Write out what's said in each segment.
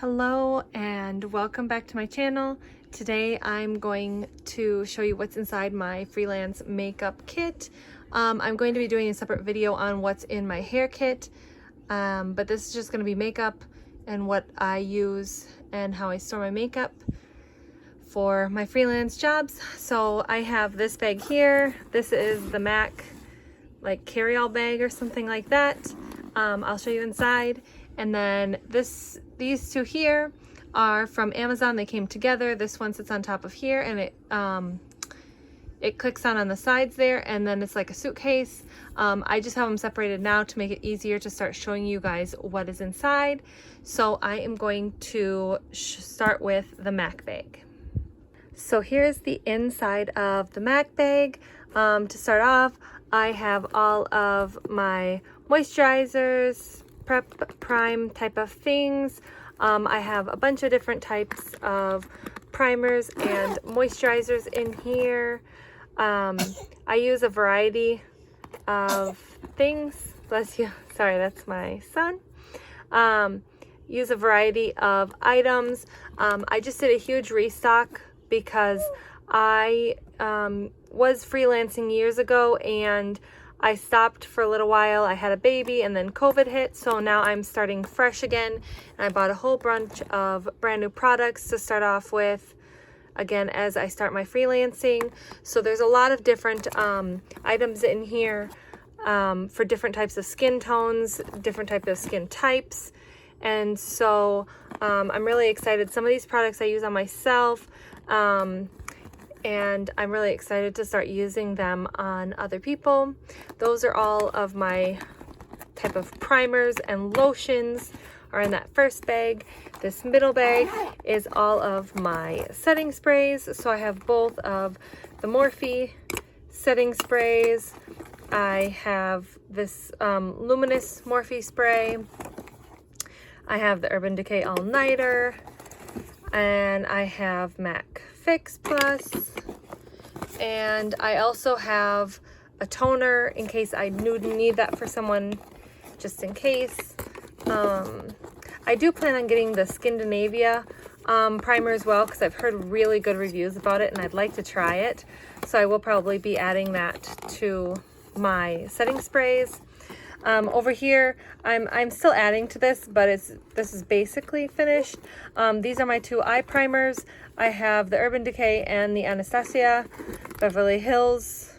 Hello and welcome back to my channel. Today I'm going to show you what's inside my Freelance makeup kit. I'm going to be doing a separate video on what's in my hair kit, but this is just going to be makeup and what I use and how I store my makeup for my freelance jobs. So I have this bag here. This is the MAC like carry-all bag or something like that. I'll show you inside. And then these two here are from Amazon. They came together. This one sits on top of here, and it clicks on the sides there, and then it's like a suitcase. I just have them separated now to make it easier to start showing you guys what is inside. So I am going to start with the MAC bag. So here's the inside of the MAC bag. To start off, I have all of my moisturizers, prep, prime type of things. I have a bunch of different types of primers and moisturizers in here. I use a variety of things. Bless you. Sorry, that's my son. Use a variety of items. I just did a huge restock because I was freelancing years ago and I stopped for a little while. I had a baby and then COVID hit, so now I'm starting fresh again, and I bought a whole bunch of brand new products to start off with again as I start my freelancing. So there's a lot of different items in here for different types of skin tones, different types of skin types, and so I'm really excited. Some of these products I use on myself, and I'm really excited to start using them on other people. Those are all of my type of primers and lotions are in that first bag. This middle bag is all of my setting sprays. So I have both of the Morphe setting sprays. I have this luminous Morphe spray. I have the Urban Decay All Nighter, and I have MAC Fix Plus, and I also have a toner in case I need that for someone, just in case. I do plan on getting the Scandinavia primer as well because I've heard really good reviews about it and I'd like to try it, so I will probably be adding that to my setting sprays. Over here, I'm still adding to this, but this is basically finished. These are my two eye primers. I have the Urban Decay and the Anastasia Beverly Hills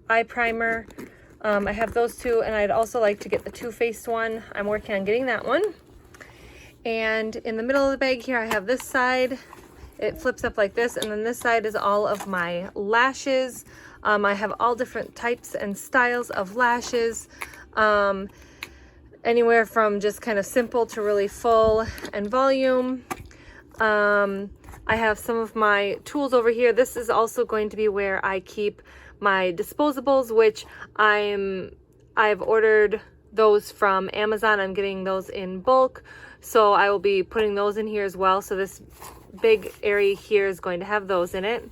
eye primer. I have those two, and I'd also like to get the Too Faced one. I'm working on getting that one. And in the middle of the bag here, I have this side. It flips up like this, and then this side is all of my lashes. I have all different types and styles of lashes. Anywhere from just kind of simple to really full and volume. I have some of my tools over here. This is also going to be where I keep my disposables, which I've ordered those from Amazon. I'm getting those in bulk, so I will be putting those in here as well. So this big area here is going to have those in it.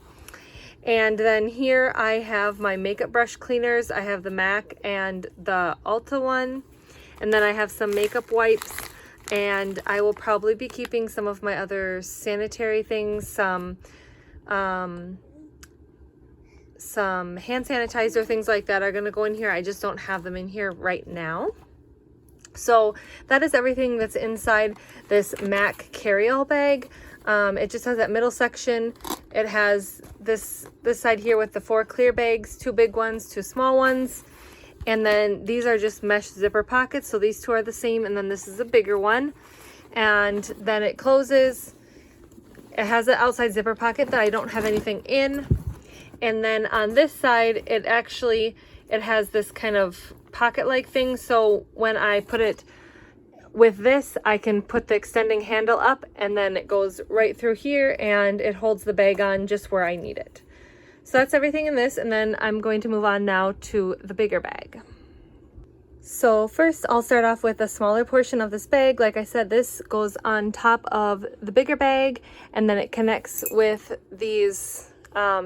And then here I have my makeup brush cleaners. I have the MAC and the Ulta one. And then I have some makeup wipes. And I will probably be keeping some of my other sanitary things, some hand sanitizer, things like that are going to go in here. I just don't have them in here right now. So that is everything that's inside this MAC carry-all bag. It just has that middle section. It has this side here with the 4 clear bags, 2 big ones, 2 small ones. And then these are just mesh zipper pockets. So these 2 are the same. And then this is a bigger one. And then it closes. It has an outside zipper pocket that I don't have anything in. And then on this side, it has this kind of pocket-like thing. So when I put it with this, I can put the extending handle up, and then it goes right through here and it holds the bag on just where I need it. So that's everything in this, and then I'm going to move on now to the bigger bag. So first I'll start off with a smaller portion of this bag. Like I said, this goes on top of the bigger bag, and then it connects with these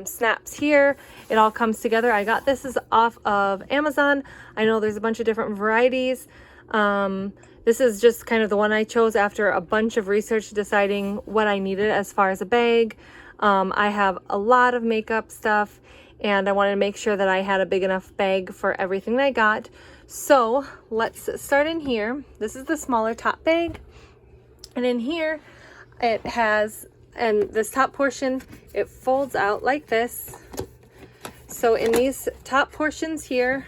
snaps here. It all comes together. I got this is off of Amazon. I know there's a bunch of different varieties. This is just kind of the one I chose after a bunch of research deciding what I needed as far as a bag. I have a lot of makeup stuff and I wanted to make sure that I had a big enough bag for everything that I got. So let's start in here. This is the smaller top bag. And in here it has, and this top portion, it folds out like this. So in these top portions here,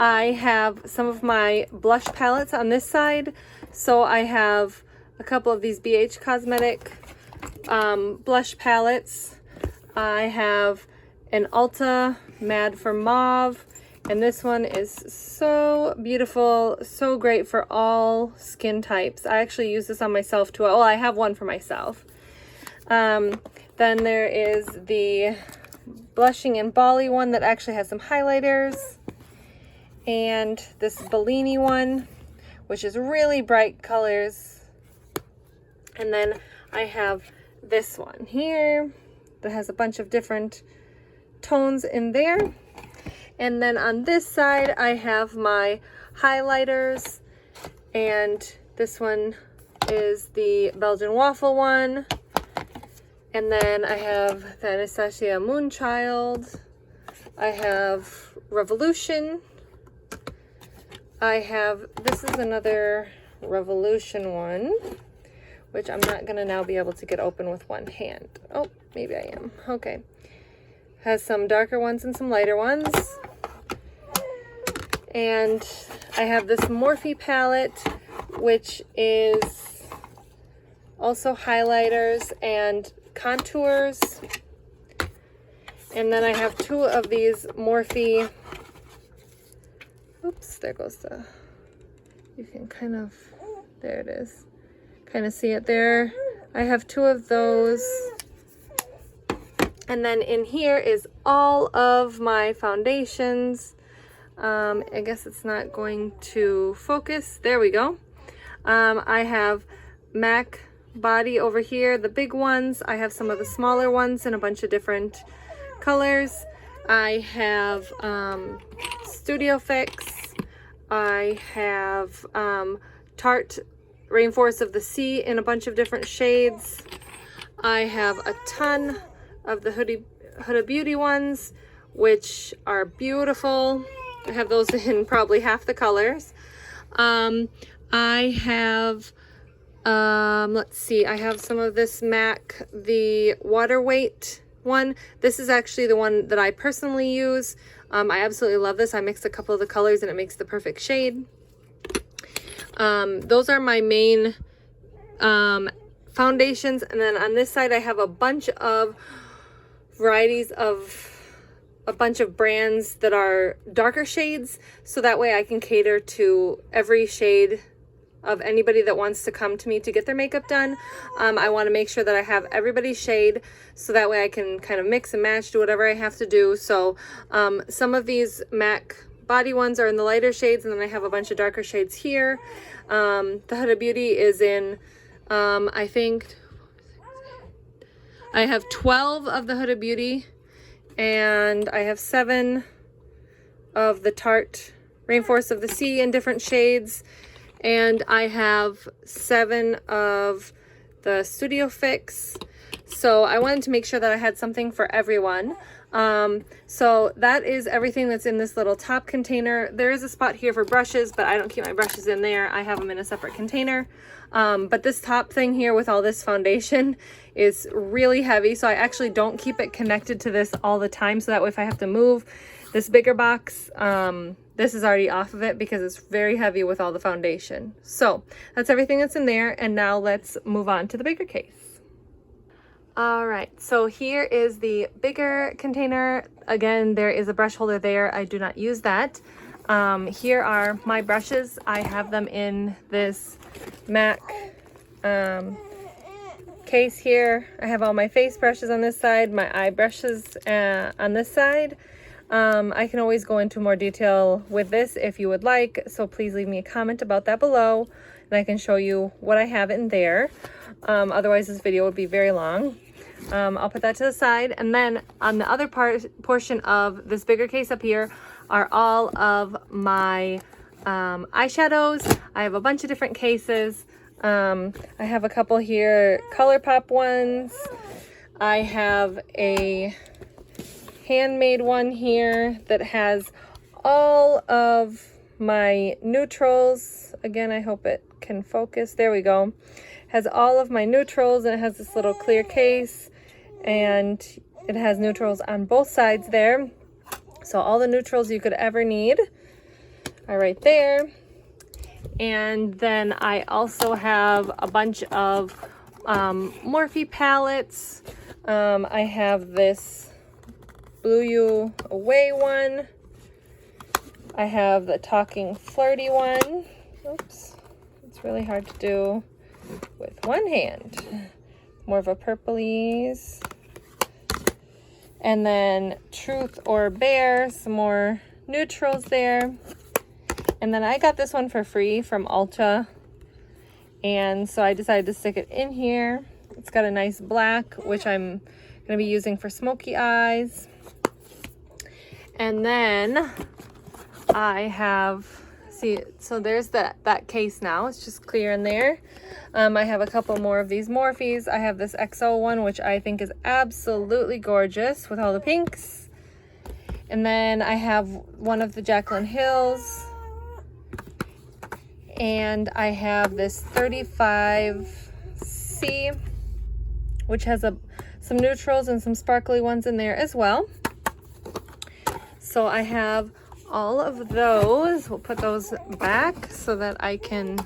I have some of my blush palettes on this side. So I have a couple of these BH Cosmetic blush palettes. I have an Ulta Mad for Mauve, and this one is so beautiful, so great for all skin types. I actually use this on myself too. Well, I have one for myself. Then there is the Blushing in Bali one that actually has some highlighters, and this Bellini one, which is really bright colors. And then I have this one here that has a bunch of different tones in there. And then on this side I have my highlighters, and this one is the Belgian waffle one. And then I have the Anastasia Moonchild. I have Revolution. I have, this is another Revolution one, which I'm not gonna now be able to get open with one hand. Oh, maybe I am. Okay. Has some darker ones and some lighter ones. And I have this Morphe palette, which is also highlighters and contours. And then I have two of these Morphe, oops, there goes the, you can kind of, there it is, kind of see it there. I have two of those. And then in here is all of my foundations. I guess it's not going to focus. There we go. I have MAC Body over here, the big ones. I have some of the smaller ones in a bunch of different colors. I have Studio Fix. I have Tarte Rainforest of the Sea in a bunch of different shades. I have a ton of the Huda Beauty ones, which are beautiful. I have those in probably half the colors. I have, let's see, I have some of this MAC, the Water Weight one. This is actually the one that I personally use. I absolutely love this. I mixed a couple of the colors and it makes the perfect shade. Those are my main foundations. And then on this side, I have a bunch of varieties of a bunch of brands that are darker shades, so that way I can cater to every shade of anybody that wants to come to me to get their makeup done. I want to make sure that I have everybody's shade, so that way I can kind of mix and match, do whatever I have to do. So some of these MAC Body ones are in the lighter shades, and then I have a bunch of darker shades here. The Huda Beauty is in, I think, I have 12 of the Huda Beauty, and I have 7 of the Tarte Rainforest of the Sea in different shades, and I have 7 of the Studio Fix. So I wanted to make sure that I had something for everyone. So that is everything that's in this little top container. There is a spot here for brushes, but I don't keep my brushes in there. I have them in a separate container. But this top thing here with all this foundation is really heavy, so I actually don't keep it connected to this all the time, so that way if I have to move this bigger box, this is already off of it because it's very heavy with all the foundation. So that's everything that's in there, and now let's move on to the bigger case. All right, so here is the bigger container. Again, there is a brush holder there. I do not use that. Here are my brushes. I have them in this MAC case here. I have all my face brushes on this side, my eye brushes on this side. I can always go into more detail with this if you would like, so please leave me a comment about that below, and I can show you what I have in there. Otherwise this video would be very long. I'll put that to the side, and then on the other portion of this bigger case up here are all of my eyeshadows. I have a bunch of different cases. I have a couple here, ColourPop ones. I have a handmade one here that has all of my neutrals. Again, I hope it can focus. There we go. Has all of my neutrals, and it has this little clear case, and it has neutrals on both sides there. So all the neutrals you could ever need are right there. And then I also have a bunch of Morphe palettes. I have this Blew You Away one. I have the Talking Flirty one. Oops, it's really hard to do with one hand. More of a purplies. And then Truth or Bear, some more neutrals there. And then I got this one for free from Ulta. And so I decided to stick it in here. It's got a nice black, which I'm going to be using for smoky eyes. And then I have, see, so there's that case now. It's just clear in there. I have a couple more of these Morphes. I have this XO one, which I think is absolutely gorgeous with all the pinks. And then I have one of the Jaclyn Hills. And I have this 35C, which has some neutrals and some sparkly ones in there as well. So I have all of those. We'll put those back so that I can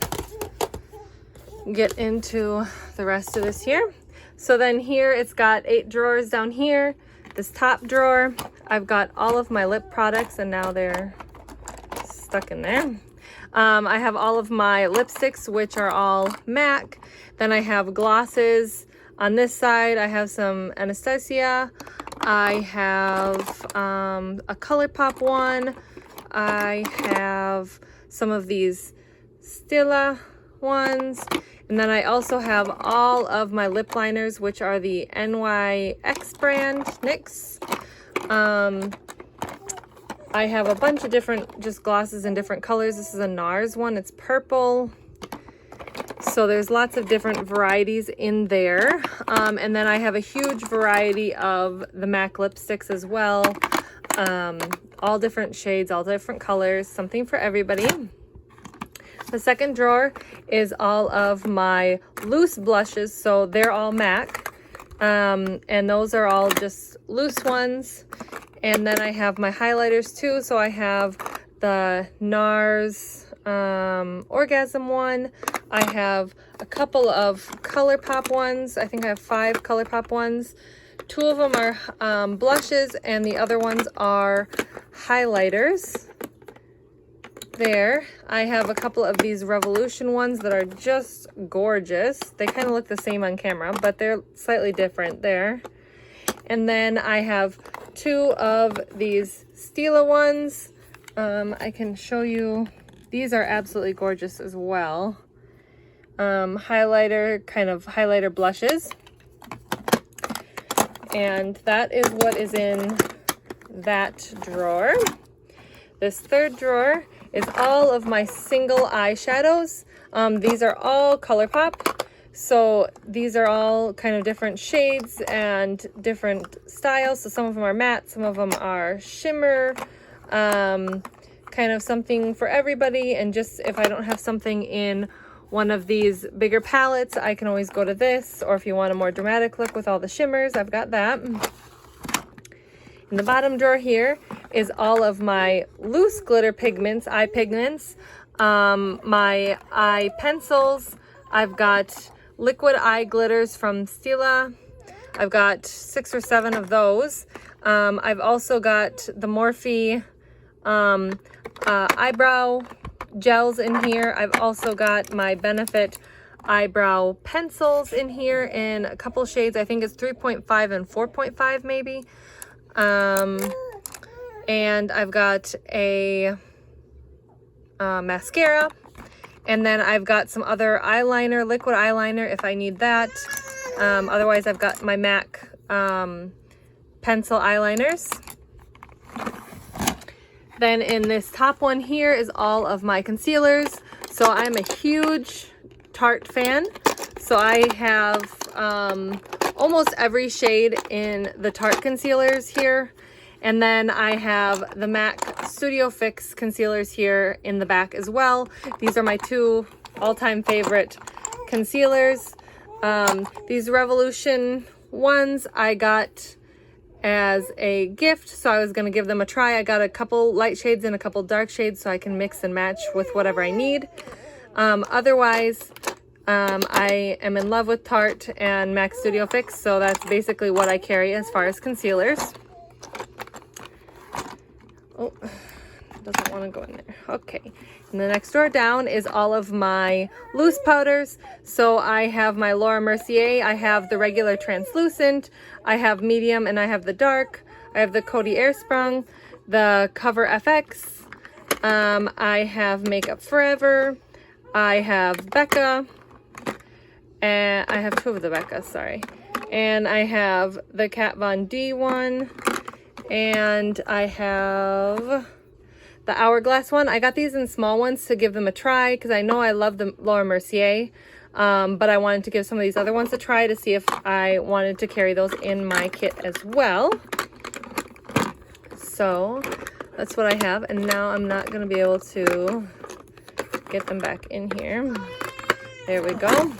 get into the rest of this here. So then here it's got 8 drawers down here. This top drawer, I've got all of my lip products, and now they're stuck in there. I have all of my lipsticks, which are all MAC. Then I have glosses. On this side, I have some Anastasia. I have a ColourPop one. I have some of these Stila ones. And then I also have all of my lip liners, which are the NYX brand, NYX. I have a bunch of different just glosses in different colors. This is a NARS one. It's purple. So there's lots of different varieties in there. And then I have a huge variety of the MAC lipsticks as well. All different shades, all different colors, something for everybody. The second drawer is all of my loose blushes. So they're all MAC. And those are all just loose ones. And then I have my highlighters too. So I have the NARS Orgasm one. I have a couple of ColourPop ones. I think I have 5 ColourPop ones. 2 of them are blushes, and the other ones are highlighters. There. I have a couple of these Revolution ones that are just gorgeous. They kind of look the same on camera, but they're slightly different there. And then I have 2 of these Stila ones. I can show you. These are absolutely gorgeous as well. Highlighter, kind of highlighter blushes. And that is what is in that drawer. This third drawer is all of my single eyeshadows. These are all ColourPop. So these are all kind of different shades and different styles. So some of them are matte, some of them are shimmer, kind of something for everybody. And just if I don't have something in one of these bigger palettes, I can always go to this. Or if you want a more dramatic look with all the shimmers, I've got that. In the bottom drawer here is all of my loose glitter pigments, eye pigments, my eye pencils. I've got liquid eye glitters from Stila. I've got 6 or 7 of those. I've also got the Morphe eyebrow gels in here. I've also got my Benefit eyebrow pencils in here in a couple shades. I think it's 3.5 and 4.5 maybe. And I've got a mascara. And then I've got some other eyeliner, liquid eyeliner if I need that. Otherwise, I've got my MAC pencil eyeliners. Then in this top one here is all of my concealers. So I'm a huge Tarte fan. So I have almost every shade in the Tarte concealers here. And then I have the MAC Studio Fix concealers here in the back as well. These are my two all-time favorite concealers. These Revolution ones I got as a gift, so I was going to give them a try. I got a couple light shades and a couple dark shades so I can mix and match with whatever I need. Otherwise, I am in love with Tarte and MAC Studio Fix, so that's basically what I carry as far as concealers. Oh, doesn't want to go in there. Okay. And the next drawer down is all of my loose powders. So I have my Laura Mercier. I have the regular translucent. I have medium and I have the dark. I have the Coty Airsprung, the Cover FX. I have Makeup Forever. I have Becca. And I have two of the Becca, sorry. And I have the Kat Von D one. And I have the Hourglass one. I got these in small ones to give them a try because I know I love the Laura Mercier, but I wanted to give some of these other ones a try to see if I wanted to carry those in my kit as well. So that's what I have, and now I'm not going to be able to get them back in here. There we go.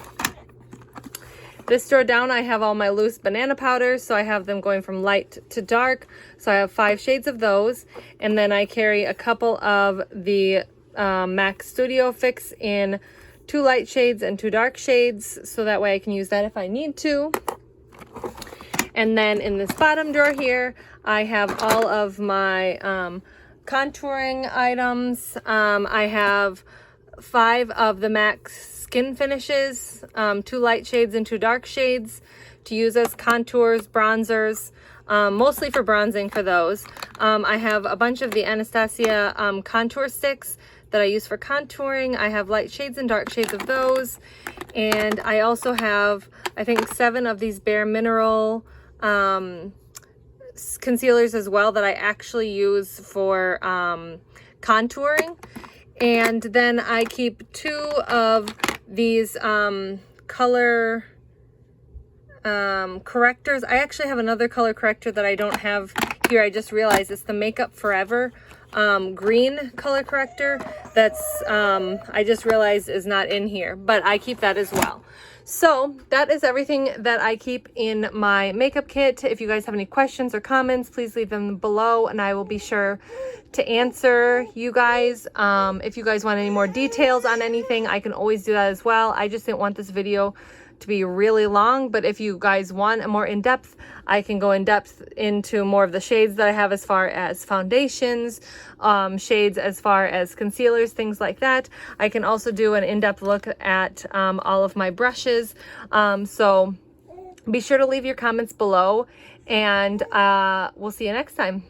This drawer down, I have all my loose banana powders, so I have them going from light to dark. So I have 5 shades of those, and then I carry a couple of the MAC Studio Fix in 2 light shades and 2 dark shades, so that way I can use that if I need to. And then in this bottom drawer here, I have all of my contouring items. I have 5 of the MAC Skin Finishes, 2 light shades and 2 dark shades to use as contours, bronzers, mostly for bronzing for those. I have a bunch of the Anastasia contour sticks that I use for contouring. I have light shades and dark shades of those. And I also have, I think, 7 of these Bare Mineral concealers as well that I actually use for contouring. And then I keep 2 of these color correctors. I actually have another color corrector that I don't have here. I just realized it's the Makeup Forever green color corrector that's I just realized is not in here, but I keep that as well. So that is everything that I keep in my makeup kit. If you guys have any questions or comments, please leave them below and I will be sure to answer you guys. If you guys want any more details on anything, I can always do that as well. I just didn't want this video to be really long, but if you guys want a more in-depth, I can go in depth into more of the shades that I have as far as foundations, shades as far as concealers, things like that. I can also do an in-depth look at all of my brushes. So be sure to leave your comments below, and we'll see you next time.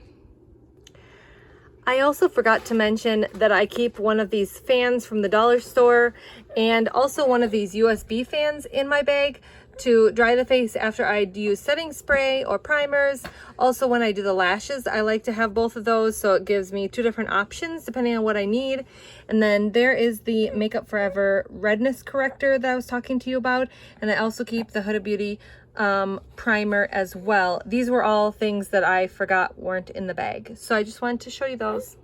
I also forgot to mention that I keep one of these fans from the dollar store and also one of these USB fans in my bag to dry the face after I use setting spray or primers. Also, when I do the lashes, I like to have both of those, so it gives me 2 different options depending on what I need. And then there is the Makeup Forever redness corrector that I was talking to you about, and I also keep the Huda Beauty primer as well. These were all things that I forgot weren't in the bag, so I just wanted to show you those.